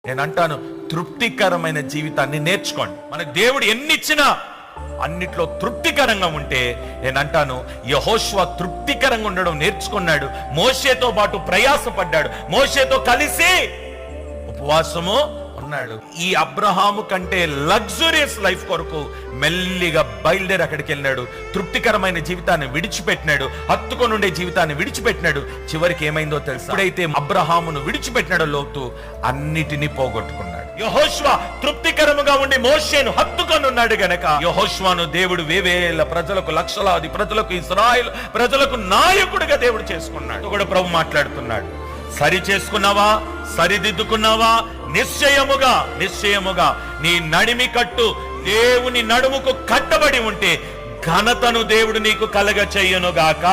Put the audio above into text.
నేను అంటాను, తృప్తికరమైన జీవితాన్ని నేర్చుకోండి. మనకు దేవుడు ఎన్ని ఇచ్చినా అన్నిట్లో తృప్తికరంగా ఉంటే, నేను అంటాను యెహోషువ తృప్తికరంగా ఉండడం నేర్చుకున్నాడు. మోషేతో పాటు ప్రయాసపడ్డాడు, మోషేతో కలిసి ఉపవాసము ఉన్నాడు. ఈ అబ్రహాము కంటే లగ్జూరియస్ లైఫ్ కొరకు మెల్లిగా బయలుదేరి అక్కడికి వెళ్ళాడు. తృప్తికరమైన జీవితాన్ని విడిచిపెట్టినాడు, హత్తుకొని ఉండే జీవితాన్ని విడిచిపెట్టినాడు. చివరికి ఏమైందో తెలుసా? ఎప్పుడైతే అబ్రహామును విడిచిపెట్టినాడో లోతు, అన్నిటినీ పోగొట్టుకున్నాడు. యెహోషువ తృప్తికరముగా ఉండి మోషేను హత్తుకొని ఉన్నాడు గనక యెహోషువను దేవుడు వేవేల ప్రజలకు, లక్షలాది ప్రజలకు, ఇశ్రాయేలు ప్రజలకు నాయకుడిగా దేవుడు చేసుకున్నాడు. కూడా ప్రభు మాట్లాడుతున్నాడు, సరి చేసుకున్నావా, సరిదిద్దుకున్నావా? నిశ్చయముగా నీ నడిమి కట్టు దేవుని నడుముకు కట్టబడి ఉంటే ఘనతను దేవుడు నీకు కలగ చెయ్యనుగాక.